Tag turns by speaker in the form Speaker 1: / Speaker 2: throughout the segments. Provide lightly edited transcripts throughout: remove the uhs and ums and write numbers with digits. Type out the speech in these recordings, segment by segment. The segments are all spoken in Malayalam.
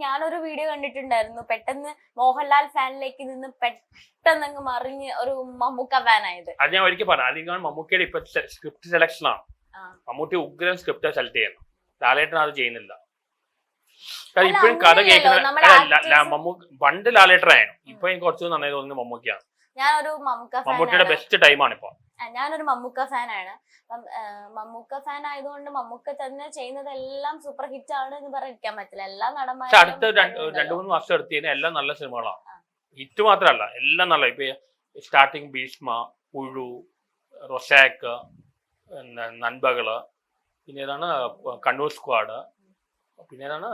Speaker 1: ഞാനൊരു വീഡിയോ കണ്ടിട്ടുണ്ടായിരുന്നു, പെട്ടെന്ന് മോഹൻലാൽ ഫാനിലേക്ക് നിന്ന് പെട്ടെന്ന് അങ്ങ് മറിഞ്ഞ് ഒരു മമ്മൂക്ക ഫാൻ ആയത്.
Speaker 2: അത് ഞാൻ ഒരിക്കൽ പറഞ്ഞു. അല്ലെങ്കിൽ മമ്മൂക്കയുടെ ഇപ്പൊ സ്ക്രിപ്റ്റ് സെലക്ഷൻ ആണ്. മമ്മൂട്ടി ഉഗ്രൻ സ്ക്രിപ്റ്റ് സെലക്ട് ചെയ്യുന്നു. ലാലേട്ടൻ അത് ചെയ്യുന്നില്ല. ഇപ്പോഴും കഥ കേൾക്കുന്ന പണ്ട് ലാലേട്ടനായിരുന്നു. ഇപ്പൊ എനിക്ക് കുറച്ച് നന്നായി തോന്നുന്നത് മമ്മൂക്കയാണ്.
Speaker 1: ഞാനൊരു
Speaker 2: മമ്മൂട്ടിയുടെ ബെസ്റ്റ് ടൈമാണ് ഇപ്പൊ.
Speaker 1: ഞാനൊരു മമ്മൂക്ക ഫാനാണ്. മമ്മൂക്ക ഫാൻ ആയതുകൊണ്ട് മമ്മൂക്ക തന്നെ ചെയ്യുന്നതെല്ലാം സൂപ്പർ ഹിറ്റ് ആണ് എന്ന് പറയാൻ പറ്റില്ല. എല്ലാ നടന്മാരും
Speaker 2: അടുത്ത 2-3 വർഷം എടുത്തതിന് എല്ലാം നല്ല സിനിമകളാണ്. ഹിറ്റ് മാത്രമല്ല, എല്ലാം നല്ല. ഇപ്പൊ സ്റ്റാർട്ടിങ് ഭീഷ്മ, പുഴു, റൊസാക്ക്, നൻപകള്, പിന്നെ ഏതാണ് കണ്ണൂർ സ്ക്വാഡ്, പിന്നെ ഏതാണ്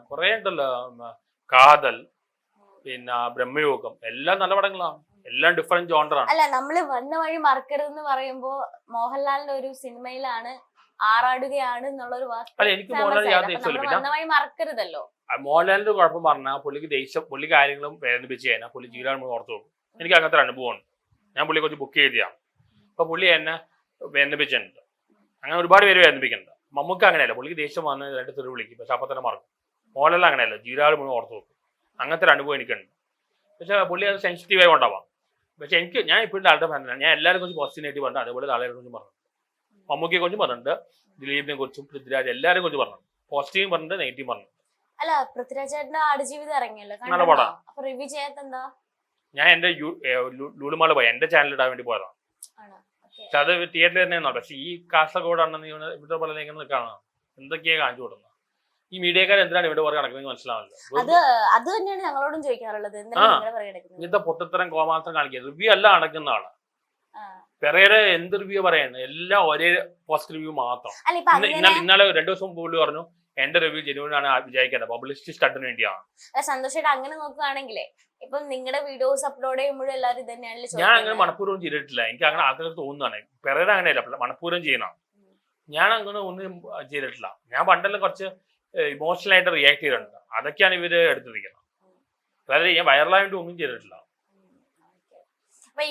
Speaker 2: കുറെ ഉണ്ടല്ലോ, കാതൽ, പിന്നെ ബ്രഹ്മയുഗം, എല്ലാം നല്ല പടങ്ങളാണ്. എല്ലാം ഡിഫറെന്റ് ജോണ്ടറാണ്.
Speaker 1: അല്ല, നമ്മള് വന്ന വഴി മറക്കരുത് എന്ന് പറയുമ്പോ മോഹൻലാലിന്റെ ഒരു സിനിമയിലാണ് ആറാടുകയാണ് എന്നുള്ളൊരു
Speaker 2: എനിക്ക് മോഹൻലാൽ
Speaker 1: മറക്കരുതല്ലോ.
Speaker 2: മോഹൻലാലിന്റെ കുഴപ്പം പറഞ്ഞാൽ പുള്ളിക്ക് ദേഷ്യം, പുള്ളി കാര്യങ്ങളും വേദനിപ്പിച്ച് കഴിഞ്ഞാൽ പുള്ളി ജീവിതം ഓർത്തു പോകും. എനിക്ക് അങ്ങനത്തെ ഒരു അനുഭവമാണ്. ഞാൻ പുള്ളിയെ കുറച്ച് ബുക്ക് ചെയ്തതാണ്. അപ്പൊ പുള്ളി എന്നെ വേദനിപ്പിച്ചിട്ടുണ്ട്. അങ്ങനെ ഒരുപാട് പേര് വേദനിപ്പിക്കുന്നുണ്ട്. മമ്മൂക്ക അങ്ങനെയല്ല. പുള്ളിക്ക് ദേഷ്യം വന്ന് 2 തെറി വിളിക്കും, പക്ഷെ അപ്പൊ തന്നെ മറക്കും. മോഹൻലാൽ അങ്ങനെയല്ല, ജീവിതം മുഴുവൻ ഓർത്തു നോക്കും. അങ്ങനത്തെ ഒരു അനുഭവം എനിക്കുണ്ട്. പക്ഷെ പുള്ളി അത് സെൻസിറ്റീവായി ഉണ്ടാവാം. പക്ഷെ ഞാൻ ഇപ്പോഴും ആളുടെ ഫാനാണ്. ഞാൻ എല്ലാവരും കുറിച്ച് പോസിറ്റീവായിട്ട് പറഞ്ഞു. അതേപോലെ ആളുകളെ കുറിച്ചും പറഞ്ഞു, മമ്മൂക്കയെ കുറിച്ചും പറഞ്ഞിട്ടുണ്ട്, ദിലീപിനെ കുറിച്ചും, പൃഥ്വിരാജ്, എല്ലാവരും കുറിച്ച് പറഞ്ഞു. പോസിറ്റീവും പറഞ്ഞിട്ട് നെഗറ്റീവ് പറഞ്ഞു.
Speaker 1: അല്ല, പൃഥ്വിരാജേട്ടന്റെ ആടുജീവിതം ഇറങ്ങിയല്ലോ,
Speaker 2: നല്ല പടം.
Speaker 1: റിവ്യൂ ചെയ്യാത്തെന്താ?
Speaker 2: ഞാൻ എന്റെ ലുലുമാള് പോയി, എന്റെ ചാനൽ ഇടാൻ വേണ്ടി പോയതാണ്. പക്ഷെ അത് തിയേറ്ററിൽ തന്നെയാണോ. പക്ഷെ ഈ കാസർഗോഡ് ആണെന്ന് ഇവിടുത്തെ പോലെ കാണാം. എന്തൊക്കെയാ കാണിച്ചു കൊടുക്കുന്നത്. ഈ മീഡിയക്കാർ എന്തിനാണ് ഇവിടെ പുറകെ നടക്കുന്നത് മനസ്സിലാവില്ല.
Speaker 1: അത് തന്നെയാണ് ഞങ്ങളോടും ചോദിക്കാറുള്ളത്.
Speaker 2: ഇങ്ങനത്തെ പൊട്ടത്തരം കോമാത്രം കാണിക്കുക. റിവ്യൂ അല്ല നടക്കുന്ന ആള്. പെരേര എന്ത് റിവ്യൂ പറയുന്നത്, എല്ലാം ഒരേ പോസിറ്റീവ് റിവ്യൂ മാത്രം. ഇന്നലെ 2 ദിവസം പുള്ളി പറഞ്ഞു എന്റെ റിവ്യൂ ജെന്യൂൻ ആണ് വിചാരിക്കേണ്ടത്, പബ്ലിസിറ്റി സ്റ്റണ്ടിന് വേണ്ടിയാണ്.
Speaker 1: സന്തോഷമായിട്ട് അങ്ങനെ നോക്കുകയാണെങ്കിലേ ഇപ്പം നിങ്ങളുടെ വീഡിയോസ് അപ്ലോഡ് ചെയ്യുമ്പോഴും എല്ലാവരും ഇത് തന്നെയാണ്.
Speaker 2: ഞാൻ അങ്ങനെ മനഃപൂർവ്വം ചെയ്തിട്ടില്ല. എനിക്ക് അങ്ങനെ ആൾക്കാർക്ക് തോന്നുന്നതാണ്. പെരേര അങ്ങനെയല്ല, മനഃപൂർവ്വം ചെയ്യണം. ഞാൻ അങ്ങനെ ഒന്നും ചെയ്തിട്ടില്ല. ഞാൻ പണ്ടെല്ലാം കുറച്ച് ഇമോഷണൽ ആയിട്ട് റിയാക്ട് ചെയ്തിട്ടുണ്ട്. അതൊക്കെയാണ് ഇവര് എടുത്തിരിക്കുന്നത്. അതായത് ഞാൻ വൈറലായിട്ട് ഒന്നും ചെയ്തിട്ടില്ല.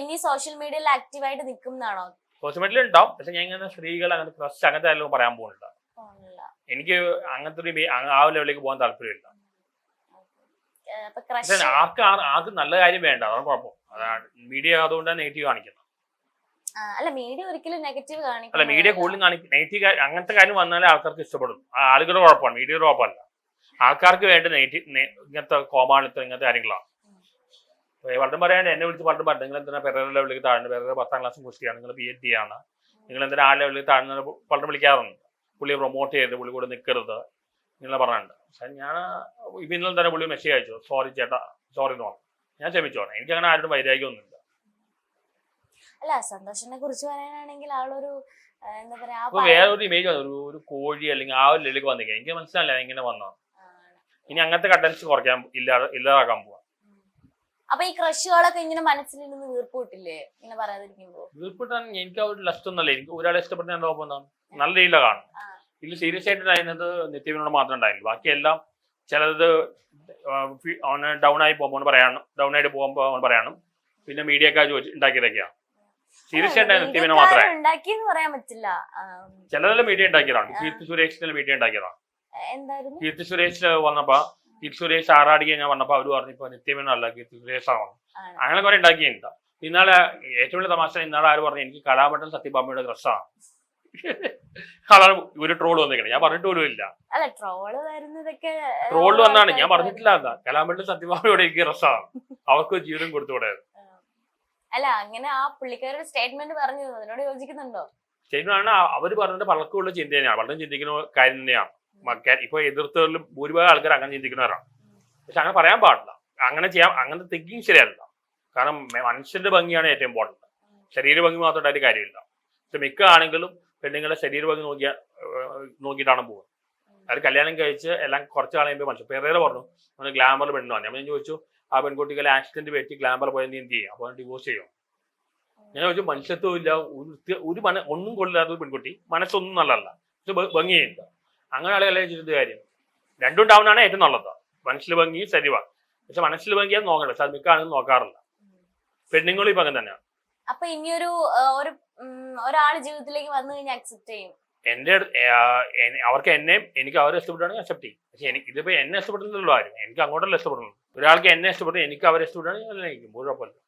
Speaker 1: ഇനി സോഷ്യൽ മീഡിയയിൽ ആക്റ്റീവായിട്ട് നിൽക്കുന്നതാണോ?
Speaker 2: സോഷ്യൽ മീഡിയയിൽ ഉണ്ടാവും. പക്ഷെ ഞാൻ ഇങ്ങനെ സ്ത്രീകൾ അങ്ങനെ ക്രഷ് അങ്ങനത്തെ എല്ലാം പറയാൻ പോകുന്നില്ല. എനിക്ക് അങ്ങനത്തെ ഒരു ആ ലെവലിലേക്ക് പോകാൻ താല്പര്യമില്ല. ആർക്ക് നല്ല കാര്യം വേണ്ട, അതാണ് കുഴപ്പം. അതാണ് മീഡിയ അതുകൊണ്ടാണ് നെഗറ്റീവ് കാണിക്കുന്നത്.
Speaker 1: അല്ല, മീഡിയ ഒരിക്കലും നെഗറ്റീവ് കാണിക്കും.
Speaker 2: അല്ല, മീഡിയ കൂടുതലും നെഗറ്റീവ് അങ്ങനത്തെ കാര്യം വന്നാലേ ആൾക്കാർക്ക് ഇഷ്ടപ്പെടും. ആളുകളുടെ കുഴപ്പമാണ്, മീഡിയയുടെ കുഴപ്പമല്ല. ആൾക്കാർക്ക് വേണ്ട നെഗറ്റീവ് ഇങ്ങനത്തെ കോമാളിത്തം ഇങ്ങനത്തെ കാര്യങ്ങളാണ്. പലരും പറയാണ്ട് എന്നെ വിളിച്ച് പലരും പറഞ്ഞു, നിങ്ങൾ എന്തിനാ പെരേര ലെവലിലേക്ക് താഴ്ന്നത്, പെരേര 10ാം ക്ലാസ് കുസ്തിയാണ്, നിങ്ങൾ PhD ആണ്, നിങ്ങൾ എന്തിനാ ആ ലെവലിലേക്ക് താഴ്ന്നത് പലരും വിളിക്കാറുണ്ട്. പുള്ളിയെ പ്രൊമോട്ട് ചെയ്ത് പുള്ളി കൂടെ നിൽക്കരുത് നിങ്ങൾ പറഞ്ഞിട്ടുണ്ട്. പക്ഷെ ഞാൻ ഇപ്പം ഇന്നലെ തന്നെ പുള്ളി മെസ്സേജ് അയച്ചു, സോറി ചേട്ടാ, സോറി എന്ന് പറഞ്ഞു. ഞാൻ ക്ഷമിച്ചോളാം. എനിക്ക് അങ്ങനെ ആരുടെ വൈരാഗ്യമൊന്നുമില്ല.
Speaker 1: അല്ല, സന്തോഷിനെ കുറിച്ച് പറയാനാണെങ്കിൽ ആളൊരു എന്താ പറയാ,
Speaker 2: വേറൊരു ഇമേജ് വന്നു, ഒരു കോഴി അല്ലെങ്കിൽ ആ ഒരു ലെവലിലേക്ക് വന്നിരിക്കുക. എനിക്ക് മനസ്സിലായില്ല ഇങ്ങനെ വന്നത്. ഇനി അങ്ങനത്തെ കണ്ടൻസ് കുറയ്ക്കാൻ ഇല്ലാതാക്കാൻ പോവാ.
Speaker 1: അപ്പൊ ഈ ക്രഷുകളൊക്കെ ഇങ്ങനെ മനസ്സിൽ നിന്ന് വീർപ്പിട്ടില്ലേ ഇങ്ങനെ പറയാതിരിക്കുമ്പോ?
Speaker 2: വീർപ്പിട്ടാൻ എനിക്ക് ഒരു ലസ്റ്റ് ഒന്നല്ല. എനിക്ക് ഒരാളെ ഇഷ്ടപ്പെട്ട എന്താ നല്ല രീതിയിലാണ് കാണും. ഇതിൽ സീരിയസ് ആയിട്ട് ഉണ്ടായിരുന്നത് നിത്യവിനോട് മാത്രം ഉണ്ടായിരുന്നു. ബാക്കിയെല്ലാം ചിലത് ഡൗൺ ആയി പോകുമ്പോൾ പറയണം, ഡൗൺ ആയിട്ട് പോകുമ്പോൾ പറയണം. പിന്നെ മീഡിയക്കാർ ഉണ്ടാക്കിയതൊക്കെയാണ്. സീരിയസ് ആയിട്ട് നിത്യവിനോ മാത്രമേ ചിലതെല്ലാം മീഡിയ ഉണ്ടാക്കിയതാണ്. കീർത്തി സുരേഷിന്റെ മീഡിയ ഉണ്ടാക്കിയതാണ്. കീർത്തി സുരേഷ് വന്നപ്പോ, കീർത്തി സുരേഷ് ആറാടിക്ക് ഞാൻ വന്നപ്പോ അവര് പറഞ്ഞു ഇപ്പൊ നിത്യവിനോ അല്ല കീർത്തി സുരേഷാണ്. അങ്ങനെ കുറെ ഉണ്ടാക്കിയിട്ടുണ്ട്. ഇന്നാളെ ഏറ്റവും വലിയ തമാശ, ഇന്നാളെ ആര് പറഞ്ഞു എനിക്ക് കലാമണ്ഡലം സത്യഭാമയുടെ ക്രഷാണ്. അതാണ് ഒരു ട്രോൾ വന്നിരിക്കണേ. ഞാൻ പറഞ്ഞിട്ട് പോലും ഇല്ല. ട്രോള് വന്നാണ്, ഞാൻ പറഞ്ഞിട്ടില്ല. എന്താ കലാമണ്ഡലം സത്യഭാമയോടെ എനിക്ക് ക്രഷാണ്, അവർക്ക് ജീവിതം കൊടുത്തുകൂടെ.
Speaker 1: അല്ല, അങ്ങനെ ആ പുള്ളിക്കാരുടെ സ്റ്റേറ്റ്മെന്റ് പറഞ്ഞു, അതിനോട് യോജിക്കുന്നുണ്ടോ?
Speaker 2: സ്റ്റേറ്റ്മെന്റ് ആണ് അവർ പറഞ്ഞിട്ട് പലർക്കുള്ള ചിന്ത തന്നെയാണ്, പലരും ചിന്തിക്കുന്ന കാര്യം തന്നെയാണ്. ഇപ്പൊ എതിർത്തവരിലും ഭൂരിഭാഗം ആൾക്കാർ അങ്ങനെ ചിന്തിക്കുന്നവരാണ്. പക്ഷെ അങ്ങനെ പറയാൻ പാടില്ല. അങ്ങനെ ചെയ്യാം, അങ്ങനത്തെ തിങ്കിങ് ശരിയല്ല. കാരണം മനുഷ്യന്റെ ഭംഗിയാണ് ഏറ്റവും ഇമ്പോർട്ടന്റ്. ശരീര ഭംഗി മാത്രം ഉണ്ടായിട്ട് കാര്യമില്ല. പക്ഷെ മിക്ക ആണെങ്കിലും പെണ്ണുങ്ങളുടെ ശരീര ഭംഗി നോക്കിയിട്ടാണ് പോകുന്നത്. അത് കല്യാണം കഴിച്ച് എല്ലാം കുറച്ച് കഴിയുമ്പോൾ മനുഷ്യൻ പെരേര പറഞ്ഞു നമ്മൾ ഗ്ലാമർ പെണ്ണു വന്നു. ഞാൻ ചോദിച്ചു ആ പെൺകുട്ടികൾ ആക്സിഡന്റ് പറ്റി ഗ്ലാമർ പോയാൽ നീ എന്ത് ചെയ്യും? അപ്പോൾ ഡിവോഴ്സ് ചെയ്യും. ഞാൻ ചോദിച്ചു മനസ്സത്വം ഇല്ല, ഒരു ഒന്നും കൊള്ളില്ലാത്ത ഒരു പെൺകുട്ടി, മനസ്സൊന്നും നല്ലതല്ല, പക്ഷെ ഭംഗിയില്ല. അങ്ങനെ ആളുകളെ ചെയ്തിട്ട് കാര്യം. രണ്ടും ഉണ്ടാവുന്നതാണ് ഏറ്റവും നല്ലത്. മനസ്സിൽ ഭംഗി ശരിവാ, പക്ഷെ മനസ്സിൽ ഭംഗിയാൽ നോക്കണ്ട. പക്ഷെ അത് മിക്ക ആണെന്ന് നോക്കാറില്ല. പെണ്ണുങ്ങളും ഇപ്പൊ അങ്ങനെ തന്നെയാണ്.
Speaker 1: അപ്പൊ ഇനിയൊരു ഒരാള് ജീവിതത്തിലേക്ക് വന്നു കഴിഞ്ഞാൽ അക്സെപ്റ്റ് ചെയ്യും?
Speaker 2: അവർക്ക് എന്നെയും എനിക്ക് അവരെ ഇഷ്ടപ്പെടുകയാണെങ്കിൽ അക്സെപ്റ്റ് ചെയ്യും. പക്ഷെ എനിക്ക് ഇതിപ്പോ എന്നെ ഇഷ്ടപ്പെടുന്നില്ലല്ലോ ആരും, എനിക്ക് അങ്ങോട്ടല്ല ഇഷ്ടപ്പെടുന്നു. ഒരാൾക്ക് എന്നെ ഇഷ്ടപ്പെട്ടു എനിക്ക് അവരെ ഇഷ്ടപ്പെടുകയാണെങ്കിൽ കുഴപ്പമില്ല.